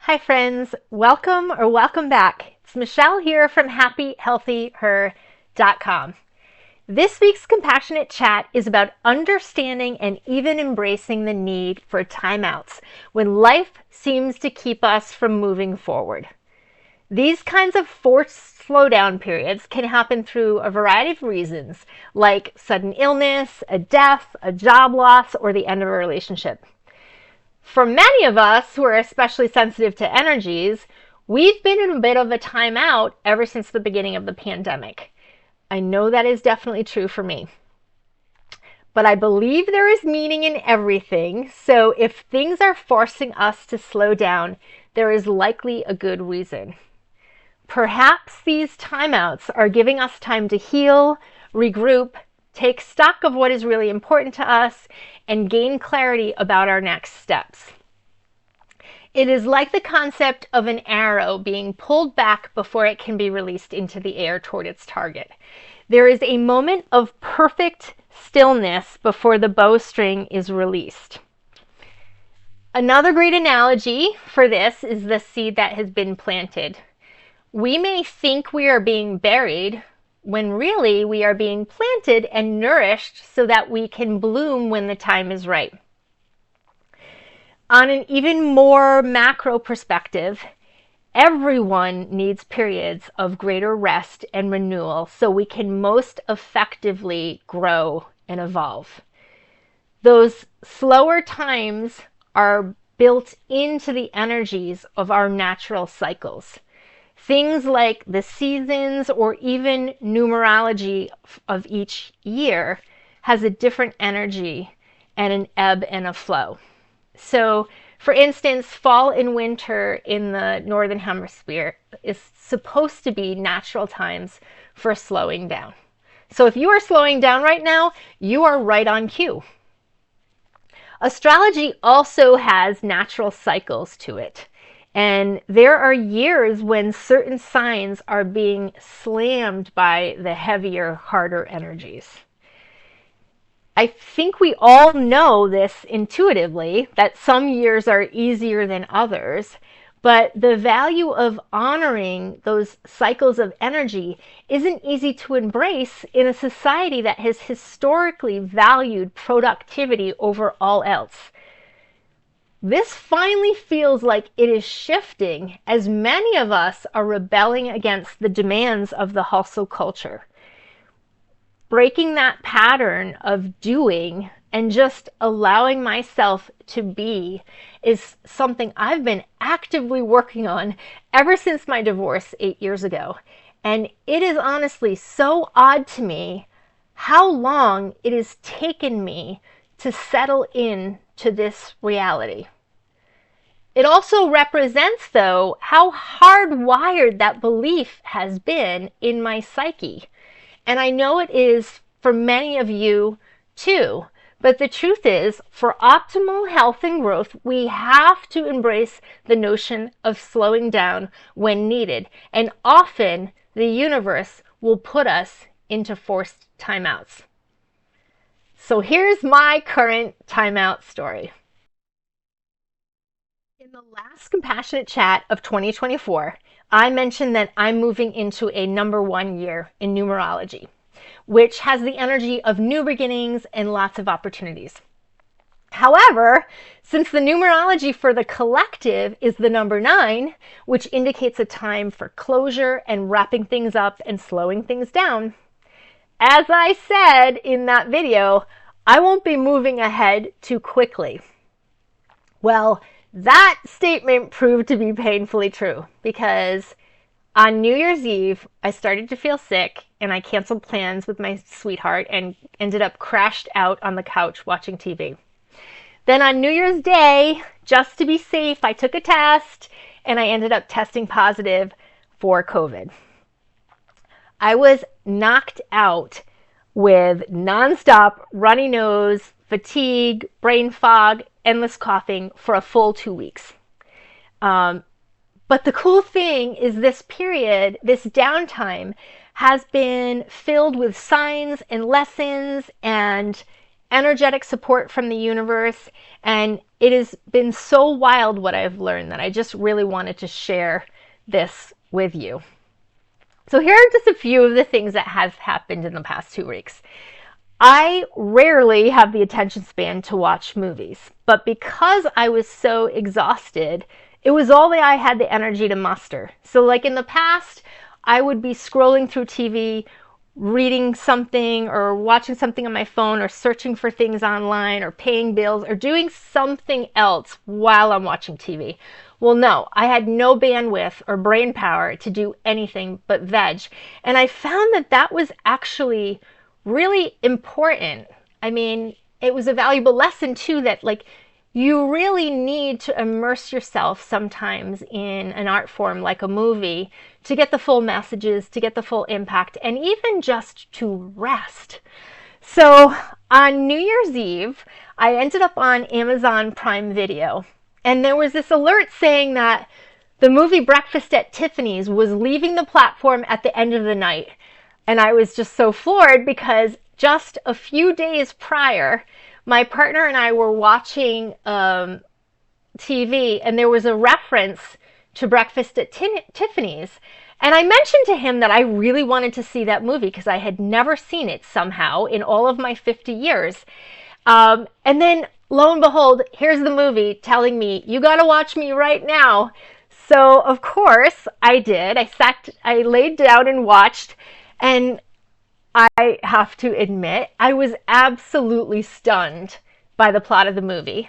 Hi friends, welcome back. It's Michelle here from happyhealthyher.com. This week's compassionate chat is about understanding and even embracing the need for timeouts when life seems to keep us from moving forward. These kinds of forced slowdown periods can happen through a variety of reasons, like sudden illness, a death, a job loss, or the end of a relationship. For many of us who are especially sensitive to energies, we've been in a bit of a timeout ever since the beginning of the pandemic. I know that is definitely true for me. But I believe there is meaning in everything, so if things are forcing us to slow down, there is likely a good reason. Perhaps these timeouts are giving us time to heal, regroup, take stock of what is really important to us, and gain clarity about our next steps. It is like the concept of an arrow being pulled back before it can be released into the air toward its target. There is a moment of perfect stillness before the bowstring is released. Another great analogy for this is the seed that has been planted. We may think we are being buried when really we are being planted and nourished so that we can bloom when the time is right. On an even more macro perspective, everyone needs periods of greater rest and renewal so we can most effectively grow and evolve. Those slower times are built into the energies of our natural cycles. Things like the seasons or even numerology of each year has a different energy and an ebb and a flow. So, for instance, fall and winter in the Northern Hemisphere is supposed to be natural times for slowing down. So if you are slowing down right now, you are right on cue. Astrology also has natural cycles to it. And there are years when certain signs are being slammed by the heavier, harder energies. I think we all know this intuitively, that some years are easier than others, but the value of honoring those cycles of energy isn't easy to embrace in a society that has historically valued productivity over all else. This finally feels like it is shifting as many of us are rebelling against the demands of the hustle culture. Breaking that pattern of doing and just allowing myself to be is something I've been actively working on ever since my divorce 8 years ago. And it is honestly so odd to me how long it has taken me to settle in to this reality. It also represents, though, how hardwired that belief has been in my psyche. And I know it is for many of you too. But the truth is, for optimal health and growth, we have to embrace the notion of slowing down when needed. And often, the universe will put us into forced timeouts. So here's my current timeout story. In the last compassionate chat of 2024, I mentioned that I'm moving into a number 1 year in numerology, which has the energy of new beginnings and lots of opportunities. However, since the numerology for the collective is the number 9, which indicates a time for closure and wrapping things up and slowing things down, as I said in that video, I won't be moving ahead too quickly. Well, that statement proved to be painfully true because on New Year's Eve, I started to feel sick and I canceled plans with my sweetheart and ended up crashed out on the couch watching TV. Then on New Year's Day, just to be safe, I took a test and I ended up testing positive for COVID. I was knocked out with nonstop runny nose, fatigue, brain fog, endless coughing for a full 2 weeks. But the cool thing is this period, this downtime, has been filled with signs and lessons and energetic support from the universe, and it has been so wild what I've learned that I just really wanted to share this with you. So here are just a few of the things that has happened in the past 2 weeks. I rarely have the attention span to watch movies, but because I was so exhausted, it was all that I had the energy to muster. So like in the past, I would be scrolling through TV, reading something or watching something on my phone or searching for things online or paying bills or doing something else while I'm watching TV. Well, no, I had no bandwidth or brain power to do anything but veg. And I found that that was actually really important. I mean, it was a valuable lesson too, that like you really need to immerse yourself sometimes in an art form like a movie to get the full messages, to get the full impact, and even just to rest. So on New Year's Eve, I ended up on Amazon Prime Video, and there was this alert saying that the movie Breakfast at Tiffany's was leaving the platform at the end of the night. And I was just so floored because just a few days prior, my partner and I were watching TV, and there was a reference to Breakfast at Tiffany's. And I mentioned to him that I really wanted to see that movie because I had never seen it somehow in all of my 50 years. And then lo and behold, here's the movie telling me, you got to watch me right now. So of course I did. I laid down and watched, and I have to admit, I was absolutely stunned by the plot of the movie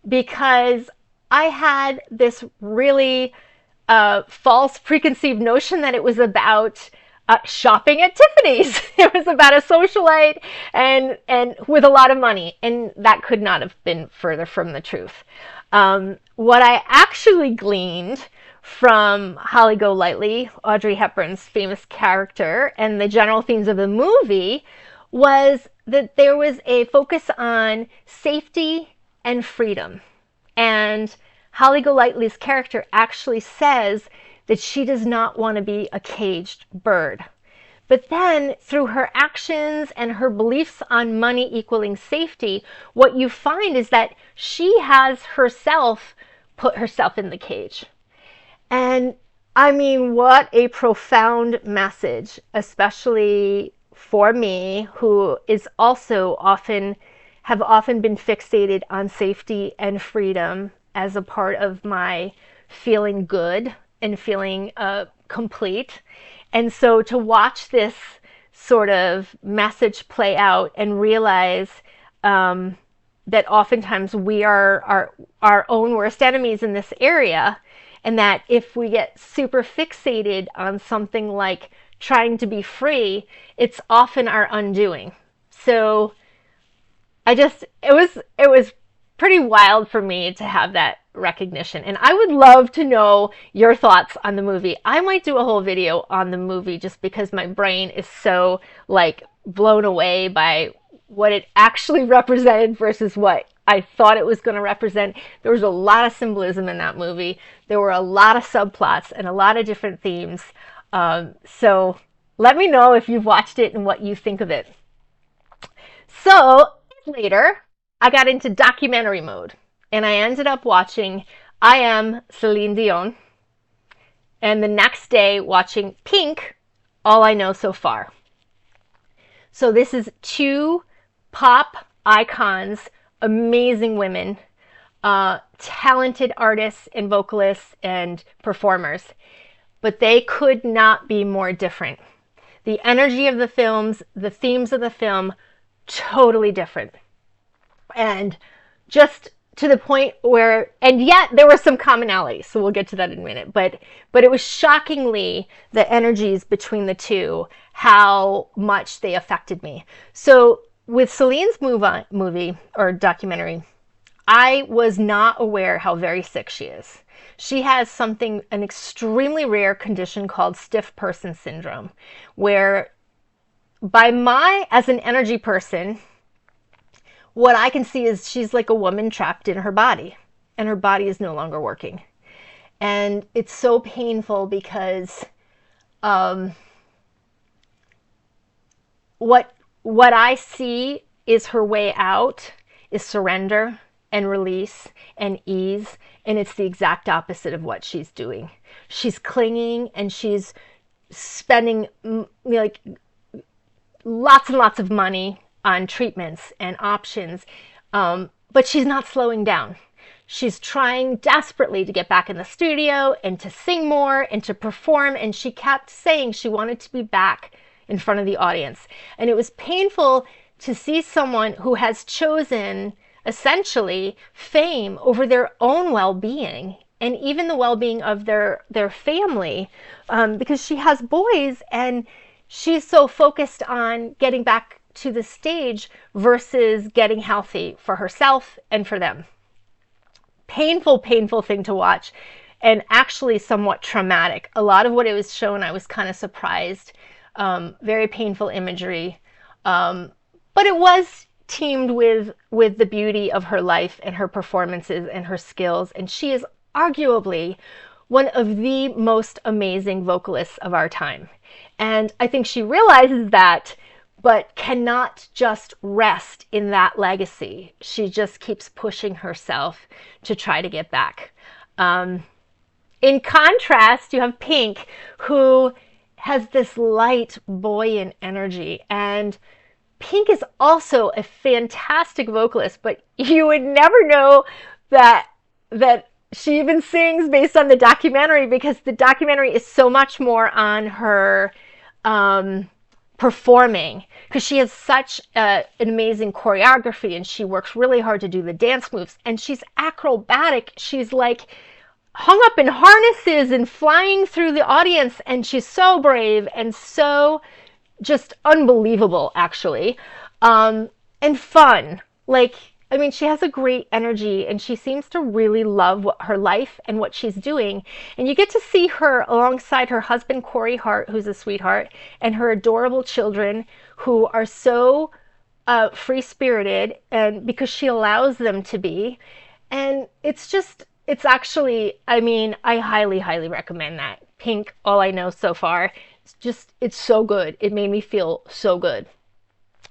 because I had this really false preconceived notion that it was about shopping at Tiffany's. It was about a socialite and with a lot of money, and that could not have been further from the truth. What I actually gleaned from Holly Golightly, Audrey Hepburn's famous character, and the general themes of the movie was that there was a focus on safety and freedom. And Holly Golightly's character actually says that she does not want to be a caged bird. But then through her actions and her beliefs on money equaling safety, what you find is that she has herself put herself in the cage. And I mean, what a profound message, especially for me, who is also often been fixated on safety and freedom as a part of my feeling good and feeling complete. And so to watch this sort of message play out and realize that oftentimes we are our own worst enemies in this area, and that if we get super fixated on something like trying to be free, it's often our undoing. So it was pretty wild for me to have that recognition. And I would love to know your thoughts on the movie. I might do a whole video on the movie just because my brain is so like blown away by what it actually represented versus what I thought it was going to represent. There was a lot of symbolism in that movie. There were a lot of subplots and a lot of different themes. So let me know if you've watched it and what you think of it. So later, I got into documentary mode, and I ended up watching I Am Celine Dion, and the next day watching Pink, All I Know So Far. So this is two pop icons, amazing women, talented artists and vocalists and performers, but they could not be more different. The energy of the films, the themes of the film, totally different. And just to the point where, and yet there were some commonalities, so we'll get to that in a minute, but it was shockingly the energies between the two, how much they affected me. So with Celine's movie or documentary, I was not aware how very sick she is. She has an extremely rare condition called stiff person syndrome, where as an energy person, what I can see is she's like a woman trapped in her body, and her body is no longer working. And it's so painful because what I see is her way out is surrender and release and ease, and it's the exact opposite of what she's doing. She's clinging and she's spending like lots and lots of money on treatments and options, but she's not slowing down. She's trying desperately to get back in the studio and to sing more and to perform, and she kept saying she wanted to be back in front of the audience. And it was painful to see someone who has chosen essentially fame over their own well-being and even the well-being of their family, because she has boys and she's so focused on getting back to the stage versus getting healthy for herself and for them. Painful, painful thing to watch, and actually somewhat traumatic. A lot of what it was shown, I was kind of surprised. Very painful imagery, but it was teamed with the beauty of her life and her performances and her skills, and she is arguably one of the most amazing vocalists of our time. And I think she realizes that, but cannot just rest in that legacy. She just keeps pushing herself to try to get back. In contrast, you have Pink, who has this light, buoyant energy. And Pink is also a fantastic vocalist, but you would never know that she even sings based on the documentary, because the documentary is so much more on her performing, because she has such an amazing choreography and she works really hard to do the dance moves, and she's acrobatic. She's like hung up in harnesses and flying through the audience, and she's so brave and so just unbelievable, actually, and fun. Like, I mean, she has a great energy and she seems to really love her life and what she's doing. And you get to see her alongside her husband, Corey Hart, who's a sweetheart, and her adorable children, who are so free-spirited, and because she allows them to be. And it's actually, I mean, I highly, highly recommend that. Pink, all I know so far, it's so good. It made me feel so good.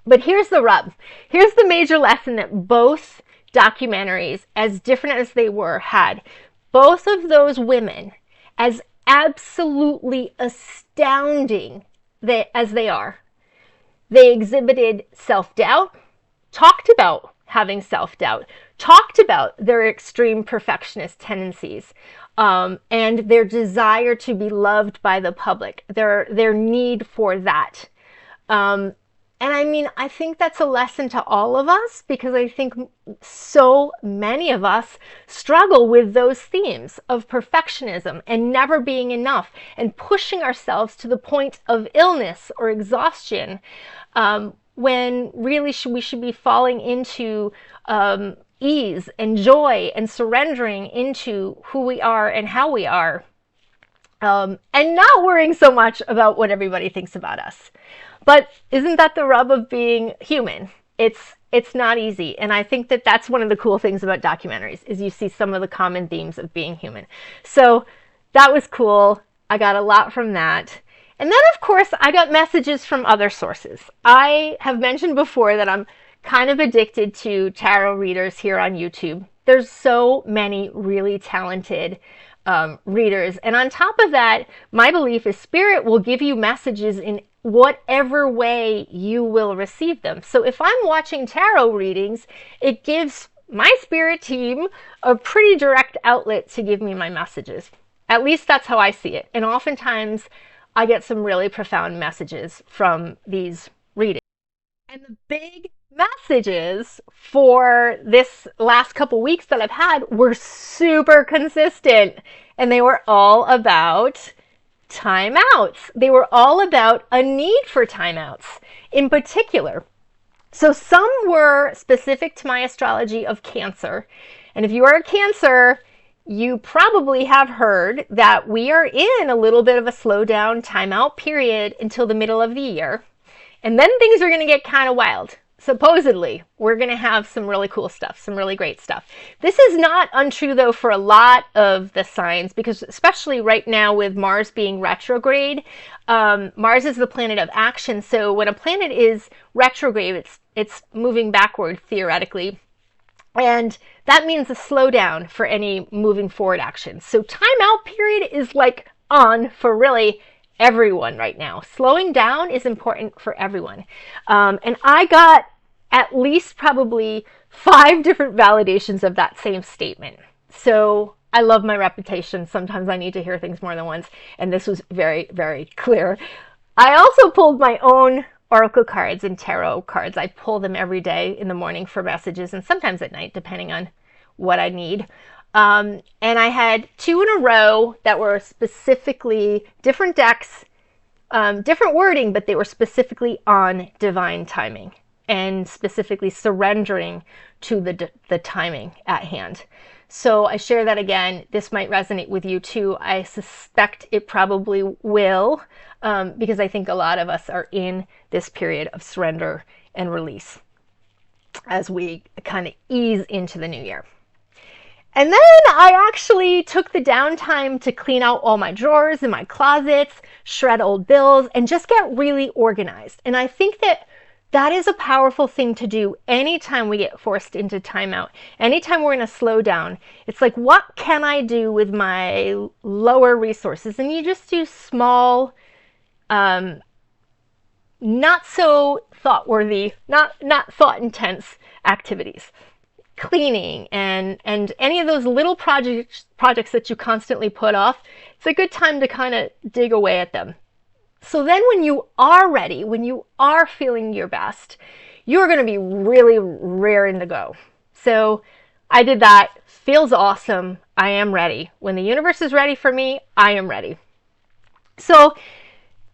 But here's the rub. Here's the major lesson that both documentaries, as different as they were, had. Both of those women, as absolutely astounding as they are, they exhibited self-doubt, talked about having self-doubt, talked about their extreme perfectionist tendencies, and their desire to be loved by the public, their need for that. And I mean, I think that's a lesson to all of us, because I think so many of us struggle with those themes of perfectionism and never being enough and pushing ourselves to the point of illness or exhaustion, when really we should be falling into ease and joy and surrendering into who we are and how we are, and not worrying so much about what everybody thinks about us. But isn't that the rub of being human? It's not easy. And I think that that's one of the cool things about documentaries, is you see some of the common themes of being human. So that was cool. I got a lot from that. And then, of course, I got messages from other sources. I have mentioned before that I'm kind of addicted to tarot readers here on YouTube. There's so many really talented readers. And on top of that, my belief is Spirit will give you messages in whatever way you will receive them. So if I'm watching tarot readings, it gives my spirit team a pretty direct outlet to give me my messages. At least that's how I see it. And oftentimes I get some really profound messages from these readings. And the big messages for this last couple weeks that I've had were super consistent, and they were all about timeouts. They were all about a need for timeouts in particular. So some were specific to my astrology of Cancer. And if you are a Cancer, you probably have heard that we are in a little bit of a slowdown timeout period until the middle of the year. And then things are going to get kind of wild. Supposedly, we're going to have some really cool stuff, some really great stuff. This is not untrue, though, for a lot of the signs, because especially right now with Mars being retrograde, Mars is the planet of action. So when a planet is retrograde, It's moving backward theoretically. And that means a slowdown for any moving forward action. So timeout period is like on for really everyone right now. Slowing down is important for everyone. And I got at least probably 5 different validations of that same statement. So I love my reputation. Sometimes I need to hear things more than once. And this was very, very clear. I also pulled my own oracle cards and tarot cards. I pull them every day in the morning for messages and sometimes at night, depending on what I need. And I had 2 in a row that were specifically different decks, different wording, but they were specifically on divine timing and specifically surrendering to the timing at hand. So I share that again. This might resonate with you too. I suspect it probably will, because I think a lot of us are in this period of surrender and release as we kind of ease into the new year. And then I actually took the downtime to clean out all my drawers in my closets, shred old bills, and just get really organized. And I think that is a powerful thing to do anytime we get forced into timeout. Anytime we're in a slowdown, it's like, what can I do with my lower resources? And you just do small, not so thought-worthy, not thought-intense activities. Cleaning and any of those little projects that you constantly put off, it's a good time to kind of dig away at them. So then when you are ready, when you are feeling your best, you're going to be really raring to go. So I did that. Feels awesome. I am ready. When the universe is ready for me, I am ready. So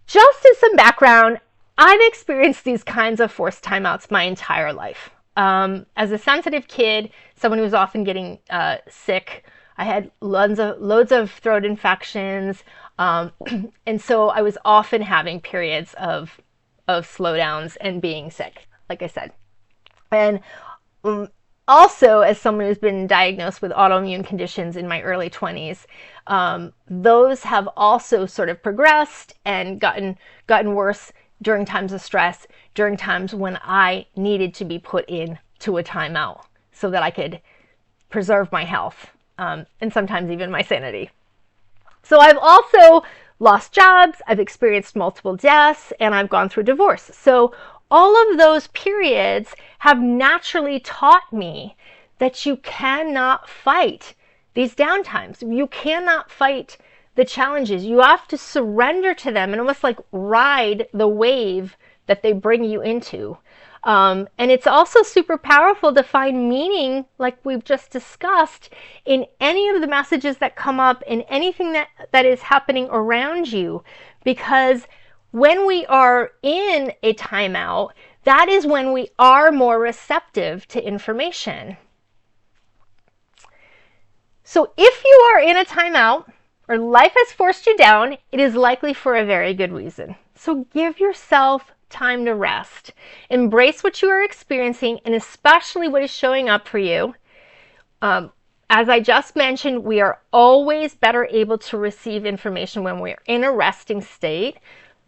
just as some background, I've experienced these kinds of forced timeouts my entire life. As a sensitive kid, someone who was often getting sick, I had loads of throat infections. And so I was often having periods of slowdowns and being sick, like I said. And also, as someone who's been diagnosed with autoimmune conditions in my early 20s, those have also sort of progressed and gotten worse during times of stress, during times when I needed to be put into a timeout so that I could preserve my health, and sometimes even my sanity. So I've also lost jobs, I've experienced multiple deaths, and I've gone through divorce. So all of those periods have naturally taught me that you cannot fight these downtimes. You cannot fight the challenges. You have to surrender to them and almost like ride the wave that they bring you into. And it's also super powerful to find meaning, like we've just discussed, in any of the messages that come up, in anything that is happening around you. Because when we are in a timeout, that is when we are more receptive to information. So if you are in a timeout, or life has forced you down, it is likely for a very good reason. So give yourself time to rest. Embrace what you are experiencing, and especially what is showing up for you. As I just mentioned, we are always better able to receive information when we're in a resting state.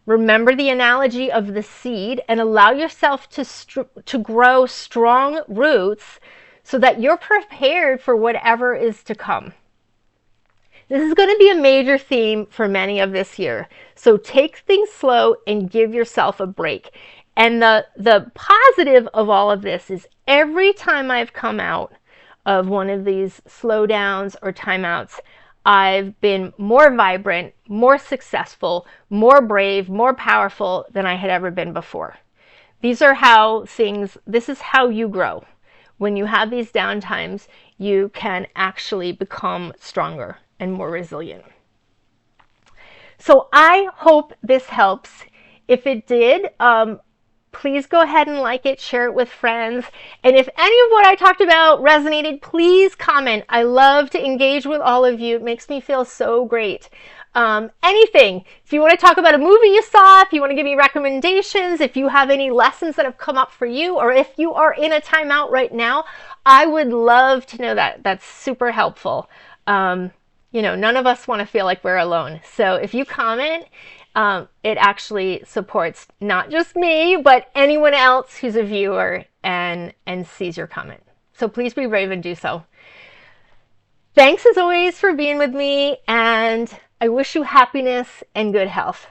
Remember the analogy of the seed and allow yourself to grow strong roots so that you're prepared for whatever is to come. This is going to be a major theme for many of this year. So take things slow and give yourself a break. And the positive of all of this is every time I've come out of one of these slowdowns or timeouts, I've been more vibrant, more successful, more brave, more powerful than I had ever been before. This is how you grow. When you have these downtimes, you can actually become stronger and more resilient. So I hope this helps. If it did, please go ahead and like it, share it with friends. And if any of what I talked about resonated, please comment. I love to engage with all of you. It makes me feel so great. Anything. If you want to talk about a movie you saw, if you want to give me recommendations, if you have any lessons that have come up for you, or if you are in a timeout right now, I would love to know that. That's super helpful. None of us want to feel like we're alone. So if you comment, it actually supports not just me, but anyone else who's a viewer and sees your comment. So please be brave and do so. Thanks as always for being with me, and I wish you happiness and good health.